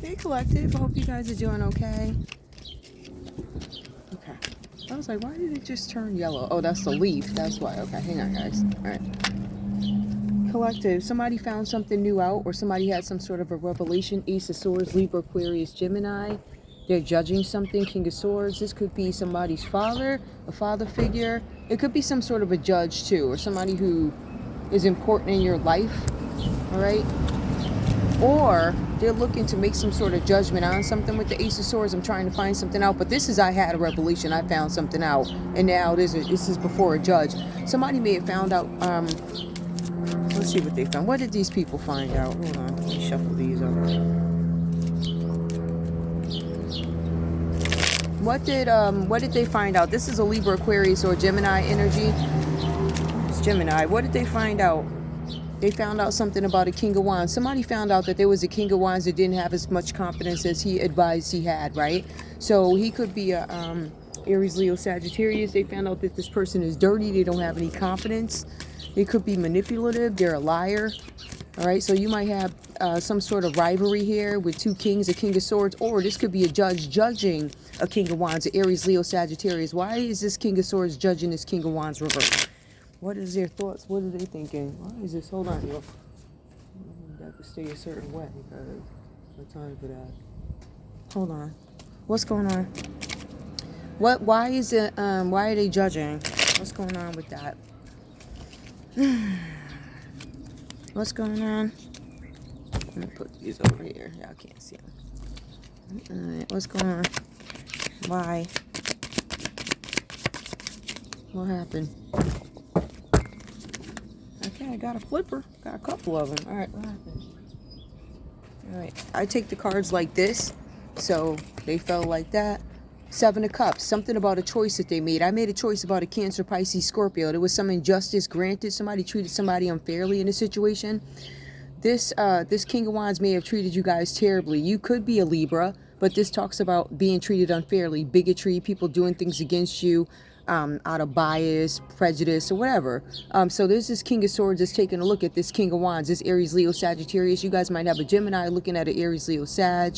Hey, collective. I hope you guys are doing okay. Okay. I was like, why did it just turn yellow? Oh, that's the leaf. That's why. Okay, hang on, guys. All right. Collective. Somebody found something new out, or somebody had some sort of a revelation. Ace of Swords, Libra, Aquarius, Gemini. They're judging something. King of Swords. This could be somebody's father, a father figure. It could be some sort of a judge, too, or somebody who is important in your life. All right. Or they're looking to make some sort of judgment on something with the Ace of Swords. I'm trying to find something out. But this is, I had a revelation. I found something out. And now this is before a judge. Somebody may have found out. Let's see what they found. What did these people find out? Hold on. Let me shuffle these up. What did they find out? This is a Libra, Aquarius, or Gemini energy. It's Gemini. What did they find out? They found out something about a King of Wands. Somebody found out that there was a King of Wands that didn't have as much confidence as he advised he had, right? So he could be a Aries, Leo, Sagittarius. They found out that this person is dirty. They don't have any confidence. They could be manipulative. They're a liar. All right, so you might have some sort of rivalry here with two kings, a King of Swords, or this could be a judge judging a King of Wands, an Aries, Leo, Sagittarius. Why is this King of Swords judging this King of Wands reverse? What is their thoughts? What are they thinking? Why is this? Hold on, yo. You have to stay a certain way because no time for that. Hold on. What's going on? Why is it? Why are they judging? What's going on with that? What's going on? Let me put these over here. Y'all can't see them. Alright, what's going on? Why? What happened? Okay, I got a flipper. Got a couple of them. Alright, what happened? Alright, I take the cards like this. So, they fell like that. Seven of Cups. Something about a choice that they made. I made a choice about a Cancer, Pisces, Scorpio. There was some injustice granted. Somebody treated somebody unfairly in a situation. This King of Wands may have treated you guys terribly. You could be a Libra, but this talks about being treated unfairly. Bigotry, people doing things against you. Out of bias, prejudice, or whatever. So there's this King of Swords that's taking a look at this King of Wands, this Aries, Leo, Sagittarius. You guys might have a Gemini looking at an Aries, Leo, Sag.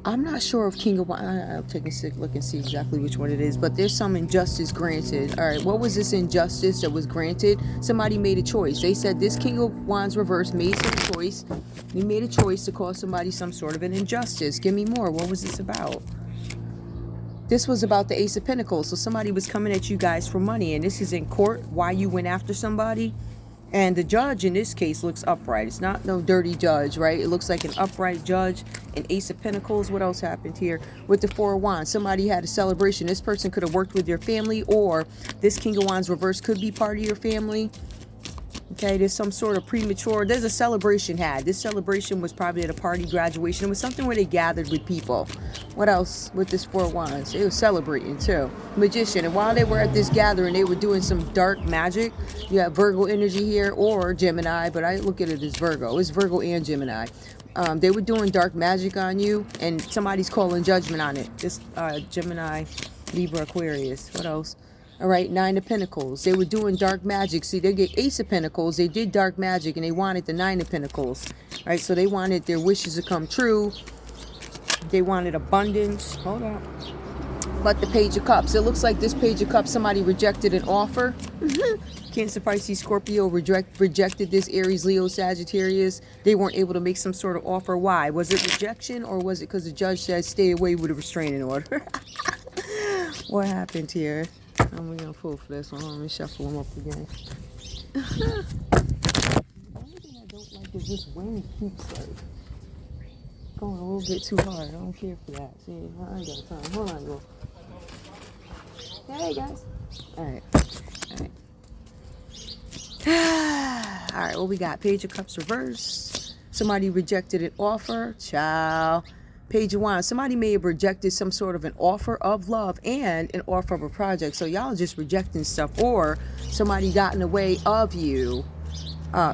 I'm not sure if King of Wands, I'll take a look and see exactly which one it is, but there's some injustice granted. All right, what was this injustice that was granted? Somebody made a choice. They said this King of Wands reverse made some choice. He made a choice to cause somebody some sort of an injustice. Give me more. What was this about? This was about the Ace of Pentacles. So somebody was coming at you guys for money. And this is in court. Why you went after somebody. And the judge in this case looks upright. It's not no dirty judge, right? It looks like an upright judge. An Ace of Pentacles. What else happened here? With the Four of Wands. Somebody had a celebration. This person could have worked with your family. Or this King of Wands reverse could be part of your family. Okay, there's some sort of premature, there's a celebration had. This celebration was probably at a party, graduation. It was something where they gathered with people. What else with this Four of Wands? They were celebrating too. Magician. And while they were at this gathering, they were doing some dark magic. You have Virgo energy here or Gemini, but I look at it as Virgo. It's Virgo and Gemini. They were doing dark magic on you and somebody's calling judgment on it. This Gemini, Libra, Aquarius. What else? All right, Nine of Pentacles. They were doing dark magic. See, they get Ace of Pentacles. They did dark magic, and they wanted the Nine of Pentacles. All right, so they wanted their wishes to come true. They wanted abundance. Hold on. But the Page of Cups. It looks like this Page of Cups, somebody rejected an offer. Cancer, Pisces, Scorpio rejected this Aries, Leo, Sagittarius. They weren't able to make some sort of offer. Why? Was it rejection, or was it because the judge said stay away with a restraining order? What happened here? I'm going to pull for this one. Let me shuffle them up again. The only thing I don't like is this wind keeps like going a little bit too hard. I don't care for that. See, I ain't got time. Hold on, girl. Hey, guys. Alright. Alright, what we got? Page of Cups reverse. Somebody rejected an offer. Ciao. Page of Wands. Somebody may have rejected some sort of an offer of love and an offer of a project. So y'all just rejecting stuff. Or somebody got in the way of you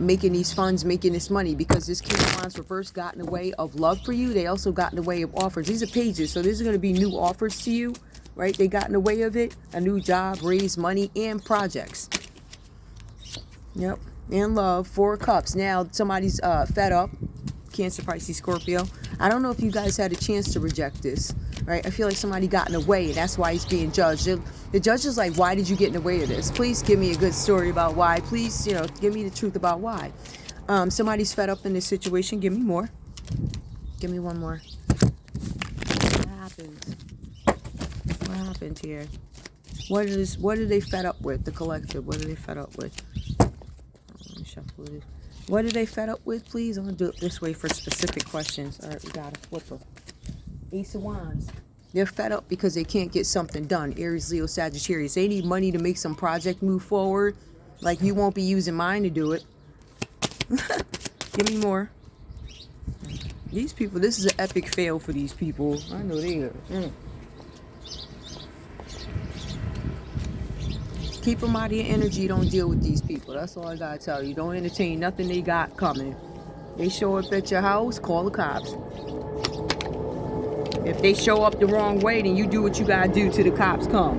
making these funds, making this money. Because this King of Wands reverse got in the way of love for you. They also got in the way of offers. These are pages. So there's going to be new offers to you. Right? They got in the way of it. A new job, raise money, and projects. Yep. And love. Four of Cups. Now somebody's fed up. Cancer, Pisces, Scorpio. I don't know if you guys had a chance to reject this, right? I feel like somebody got in the way, and that's why he's being judged. The judge is like, why did you get in the way of this? Please give me a good story about why. Please, you know, give me the truth about why. Somebody's fed up in this situation. Give me more. Give me one more. What happened? What happened here? What are they fed up with? The collective. What are they fed up with? Let me shuffle it. What are they fed up with, please? I'm going to do it this way for specific questions. All right, we got a flipper. Ace of Wands. They're fed up because they can't get something done. Aries, Leo, Sagittarius. They need money to make some project move forward. Like, you won't be using mine to do it. Give me more. These people, this is an epic fail for these people. I know they are. Keep them out of your energy. Don't deal with these people. That's all I gotta tell you. Don't entertain nothing they got coming. They show up at your house, call the cops. If they show up the wrong way, then you do what you gotta do till the cops come.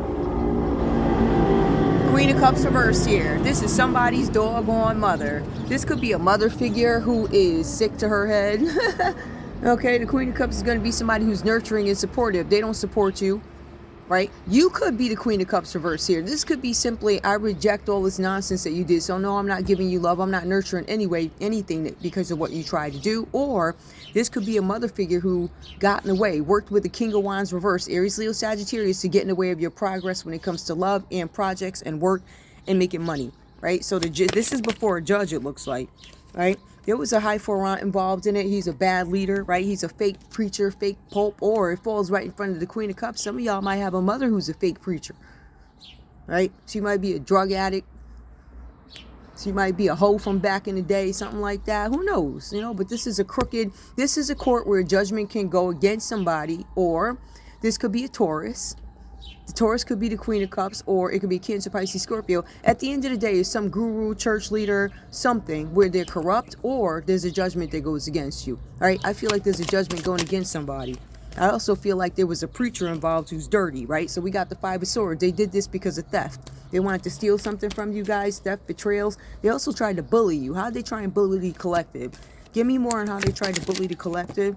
Queen of Cups reversed here. This is somebody's doggone mother. This could be a mother figure who is sick to her head. Okay, the Queen of Cups is going to be somebody who's nurturing and supportive. They don't support you, right? You could be the Queen of Cups reverse here. This could be simply, I reject all this nonsense that you did. So no, I'm not giving you love. I'm not nurturing anything because of what you tried to do. Or this could be a mother figure who got in the way, worked with the King of Wands reverse, Aries, Leo, Sagittarius, to get in the way of your progress when it comes to love and projects and work and making money, right? So this is before a judge, it looks like, right? There was a high forant involved in it. He's a bad leader, right? He's a fake preacher, fake pope, or it falls right in front of the Queen of Cups. Some of y'all might have a mother who's a fake preacher, right? She might be a drug addict. She might be a hoe from back in the day, something like that. Who knows, you know? But this is a court where judgment can go against somebody, or this could be a Taurus. The Taurus could be the Queen of Cups, or it could be Cancer, Pisces, Scorpio. At the end of the day, it's some guru, church leader, something where they're corrupt, or there's a judgment that goes against you. All right, I feel like there's a judgment going against somebody. I also feel like there was a preacher involved who's dirty, right? So we got the Five of Swords. They did this because of theft. They wanted to steal something from you guys, theft, betrayals. They also tried to bully you. How did they try and bully the collective? Give me more on how they tried to bully the collective.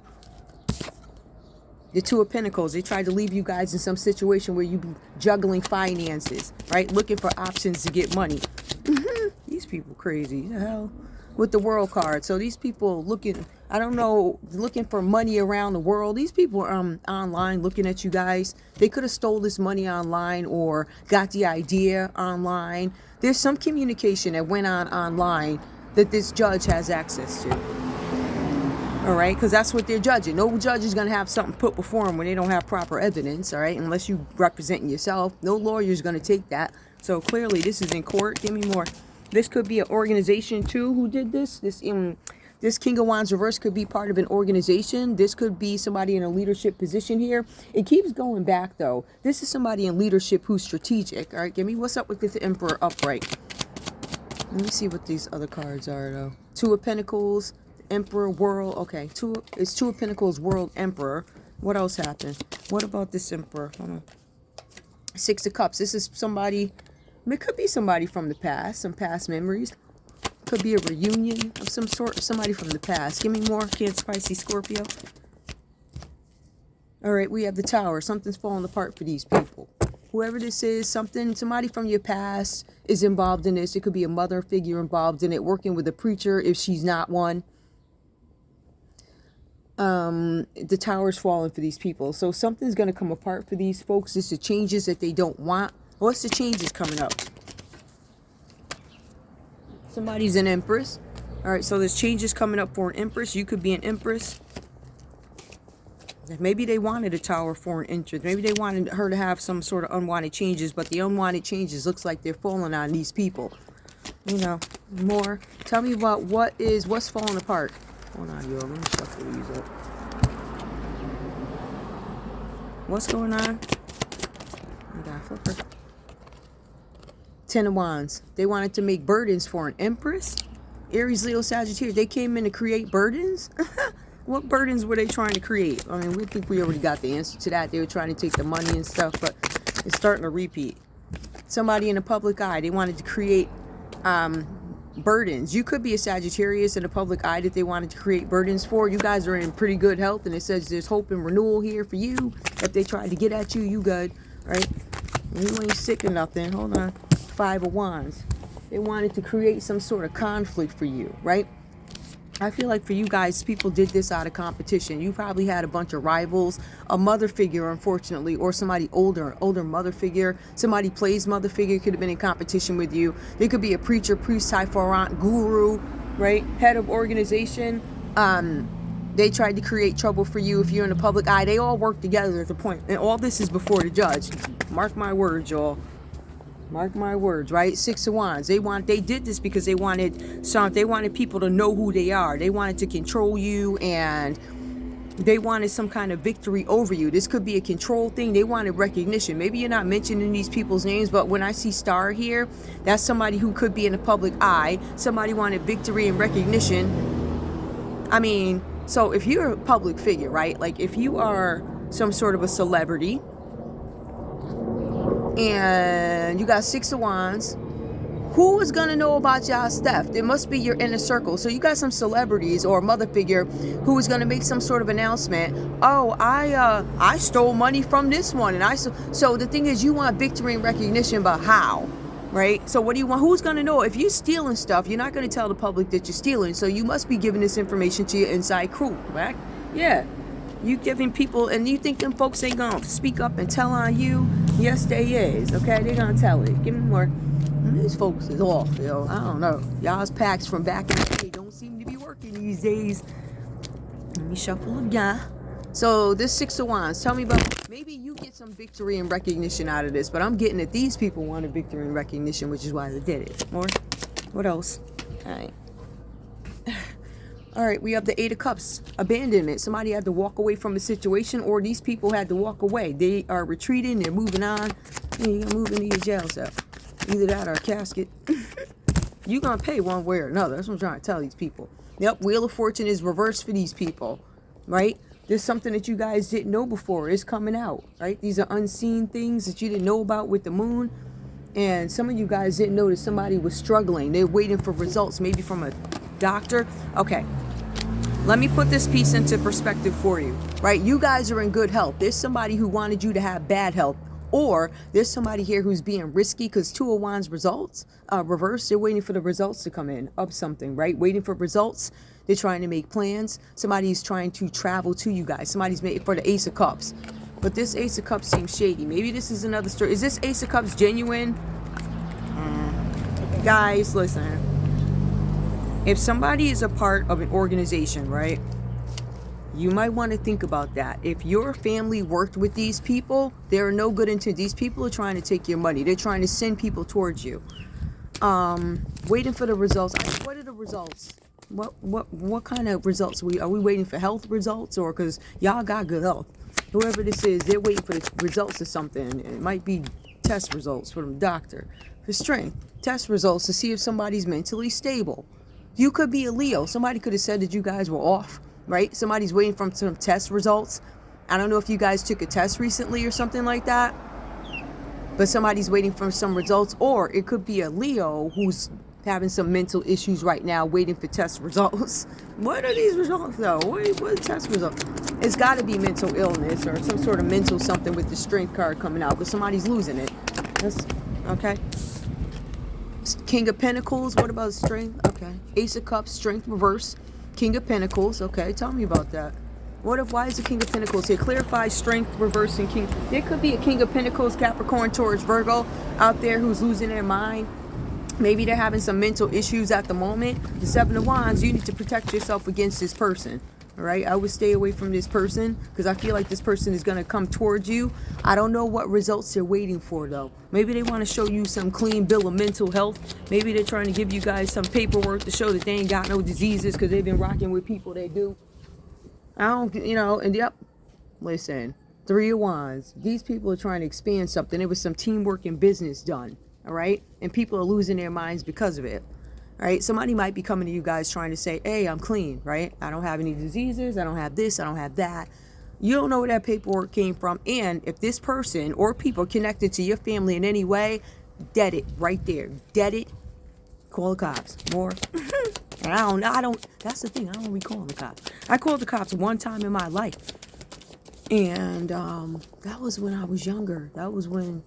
The Two of Pentacles, they tried to leave you guys in some situation where you be juggling finances, right? Looking for options to get money. These people crazy. The hell? With the World card. So these people looking, I don't know, looking for money around the world. These people are online looking at you guys. They could have stole this money online or got the idea online. There's some communication that went on online that this judge has access to. All right, because that's what they're judging. No judge is going to have something put before them when they don't have proper evidence, all right, unless you representing yourself. No lawyer is going to take that. So clearly this is in court. Give me more. This could be an organization too who did this. This King of Wands reverse could be part of an organization. This could be somebody in a leadership position here. It keeps going back though. This is somebody in leadership who's strategic. All right, give me what's up with this Emperor upright. Let me see what these other cards are though. Two of Pentacles. Emperor, World. Okay, it's Two of Pentacles, World, Emperor. What else happened? What about this Emperor? Hold on. Six of Cups. This is somebody. It could be somebody from the past, some past memories. Could be a reunion of some sort, somebody from the past. Give me more. Cancer, Pisces, Scorpio. All right, we have the Tower. Something's falling apart for these people. Whoever this is, somebody from your past is involved in this. It could be a mother figure involved in it, working with a preacher if she's not one. The Tower's falling for these people. So something's going to come apart for these folks. It's the changes that they don't want. What's the changes coming up? Somebody's an Empress. All right, so there's changes coming up for an Empress. You could be an Empress. Maybe they wanted a Tower for an interest. Maybe they wanted her to have some sort of unwanted changes, but the unwanted changes looks like they're falling on these people. You know, more. Tell me about what's falling apart. Hold on, yo. Let me shuffle these up. What's going on? I got a flipper. Ten of Wands. They wanted to make burdens for an Empress. Aries, Leo, Sagittarius. They came in to create burdens? What burdens were they trying to create? I mean, we think we already got the answer to that. They were trying to take the money and stuff, but it's starting to repeat. Somebody in the public eye. They wanted to create burdens. You could be a Sagittarius in the public eye that they wanted to create burdens for. You guys are in pretty good health, and it says there's hope and renewal here for you. If they tried to get at you, you good, right? You ain't sick or nothing. Hold on. 5 of Wands. They wanted to create some sort of conflict for you, right? I feel like for you guys, people did this out of competition. You probably had a bunch of rivals, a mother figure, unfortunately, or somebody older mother figure. Somebody plays mother figure, could have been in competition with you. They could be a preacher, priest, high forant, guru, right? Head of organization. They tried to create trouble for you if you're in the public eye. They all work together at the point. And all this is before the judge. Mark my words, y'all. Mark my words, right? 6 of Wands. They did this because they wanted people to know who they are. They wanted to control you, and they wanted some kind of victory over you. This could be a control thing. They wanted recognition. Maybe you're not mentioning these people's names, but when I see star here, that's somebody who could be in the public eye. Somebody wanted victory and recognition. I mean, so if you're a public figure, right? Like if you are some sort of a celebrity, and you got 6 of Wands, who is going to know about y'all's theft? It must be your inner circle. So you got some celebrities or a mother figure who is going to make some sort of announcement. Oh, I stole money from this one. And so the thing is, you want victory and recognition, but how? Right? So what do you want? Who's going to know? If you're stealing stuff, you're not going to tell the public that you're stealing. So you must be giving this information to your inside crew, correct? Yeah. You giving people, and you think them folks ain't gonna speak up and tell on you? Yes, they is. Okay, they gonna tell it. Give me more. These folks is off, yo. I don't know. Y'all's packs from back in the day don't seem to be working these days. Let me shuffle again. So this 6 of Wands, tell me about, maybe you get some victory and recognition out of this, but I'm getting that these people wanted victory and recognition, which is why they did it. More? What else? All right. All right, we have the 8 of Cups, abandonment. Somebody had to walk away from a situation, or these people had to walk away. They are retreating, they're moving on. You're going to move into your jail cell. Either that or a casket. You're going to pay one way or another. That's what I'm trying to tell these people. Yep, Wheel of Fortune is reversed for these people, right? There's something that you guys didn't know before. It's coming out, right? These are unseen things that you didn't know about with the moon. And some of you guys didn't know that somebody was struggling. They're waiting for results, maybe from a doctor. Okay. Let me put this piece into perspective for you, right? You guys are in good health. There's somebody who wanted you to have bad health, or there's somebody here who's being risky because 2 of Wands results reverse. They're waiting for the results to come in of something, right? Waiting for results. They're trying to make plans. Somebody's trying to travel to you guys. Somebody's made for the Ace of Cups. But this Ace of Cups seems shady. Maybe this is another story. Is this Ace of Cups genuine? Guys, listen. If somebody is a part of an organization, right, you might want to think about that. If your family worked with these people, there are no good intent. These people are trying to take your money. They're trying to send people towards you. Waiting for the results. What are the results? What kind of results are we waiting for? Health results, or because y'all got good health? Whoever this is, they're waiting for the results of something. It might be test results from the doctor. For strength, test results to see if somebody's mentally stable. You could be a Leo. Somebody could have said that you guys were off, right? Somebody's waiting for some test results. I don't know if you guys took a test recently or something like that, but somebody's waiting for some results. Or it could be a Leo who's having some mental issues right now, waiting for test results. What are these results, though? What are test results? It's got to be mental illness or some sort of mental something with the strength card coming out, but somebody's losing it. That's okay. King of Pentacles, what about strength? Okay. Ace of Cups, strength reverse. King of Pentacles, okay. Tell me about that. Why is the King of Pentacles here? Clarify strength reverse and King. There could be a King of Pentacles, Capricorn, Taurus, Virgo out there who's losing their mind. Maybe they're having some mental issues at the moment. The 7 of Wands, you need to protect yourself against this person. All right, I would stay away from this person because I feel like this person is going to come towards you. I don't know what results they're waiting for, though. Maybe they want to show you some clean bill of mental health. Maybe they're trying to give you guys some paperwork to show that they ain't got no diseases because they've been rocking with people they do. I don't, and yep, listen, 3 of Wands. These people are trying to expand something. There was some teamwork and business done, all right? And people are losing their minds because of it. Right? Somebody might be coming to you guys trying to say, hey, I'm clean, right? I don't have any diseases. I don't have this. I don't have that. You don't know where that paperwork came from. And if this person or people connected to your family in any way, dead it right there. Dead it. Call the cops. More. And I don't, that's the thing. I don't recall the cops. I called the cops one time in my life. And that was when I was younger. That was when,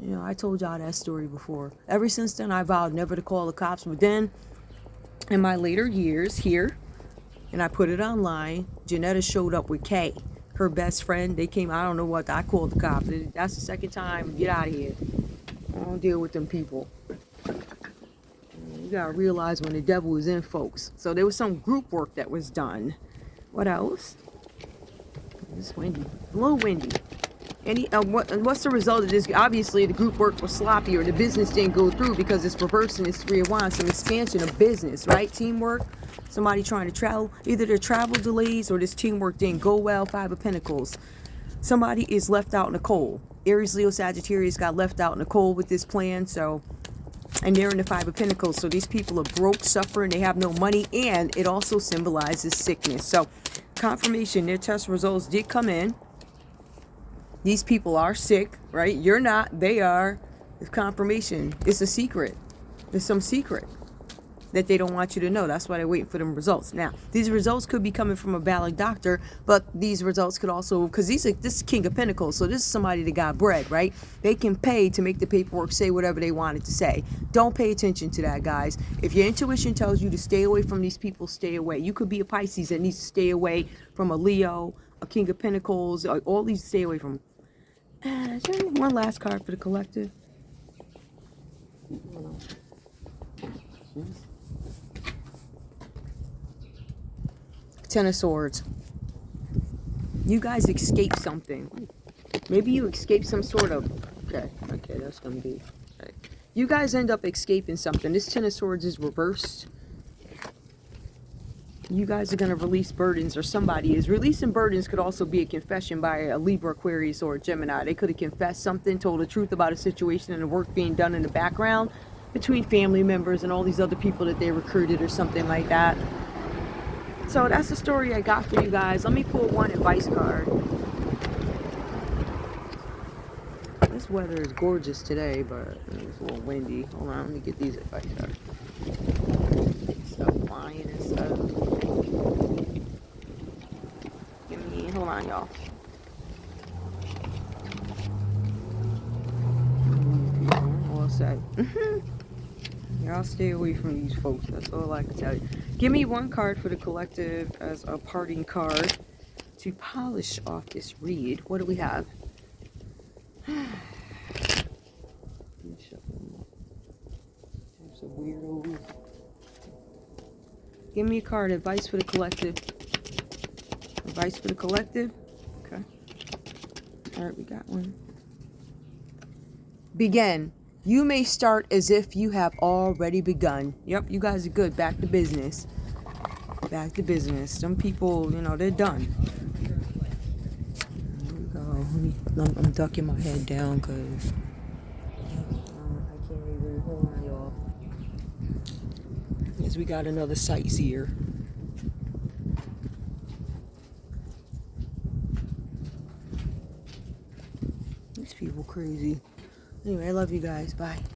you know, I told y'all that story before. Ever since then, I vowed never to call the cops. But then, in my later years here, and I put it online, Janetta showed up with Kay, her best friend. They came, I don't know what, I called the cops. That's the second time. Get out of here. I don't deal with them people. You gotta realize when the devil is in folks. So there was some group work that was done. What else? It's windy. A little windy. What's the result of this? Obviously, the group work was sloppy, or the business didn't go through because it's reversing its 3 of Wands, some expansion of business, right? Teamwork. Somebody trying to travel. Either their travel delays or this teamwork didn't go well. 5 of Pentacles. Somebody is left out in the cold. Aries, Leo, Sagittarius got left out in the cold with this plan. So, and they're in the 5 of Pentacles. So these people are broke, suffering. They have no money, and it also symbolizes sickness. So, confirmation, their test results did come in. These people are sick, right? You're not, they are. It's confirmation. It's a secret. There's some secret that they don't want you to know. That's why they're waiting for them results. Now, these results could be coming from a valid doctor, but these results could also, because this is King of Pentacles, so this is somebody that got bread, right? They can pay to make the paperwork say whatever they want it to say. Don't pay attention to that, guys. If your intuition tells you to stay away from these people, stay away. You could be a Pisces that needs to stay away from a Leo, a King of Pentacles, all these, stay away from. Is there one last card for the collective? Ten of Swords. You guys escaped something. Maybe you escaped some sort of... Okay, that's going to be... Okay. You guys end up escaping something. This Ten of Swords is reversed. You guys are going to release burdens, or somebody is. Releasing burdens could also be a confession by a Libra, Aquarius, or a Gemini. They could have confessed something, told the truth about a situation and the work being done in the background between family members and all these other people that they recruited or something like that. So that's the story I got for you guys. Let me pull one advice card. This weather is gorgeous today, but it's a little windy. Hold on, let me get these advice cards. Stuff flying and stuff. Hold on, y'all. All set. Y'all stay away from these folks. That's all I can tell you. Give me one card for the collective as a parting card to polish off this read. What do we have? There's a weirdo. Give me a card. Advice for the collective. Advice for the collective. Okay. All right, we got one. Begin. You may start as if you have already begun. Yep, you guys are good. Back to business. Back to business. Some people, you know, they're done. Here we go. I'm ducking my head down because I can't even. Hold on, y'all. Because we got another sightseer. These people crazy. Anyway, I love you guys. Bye.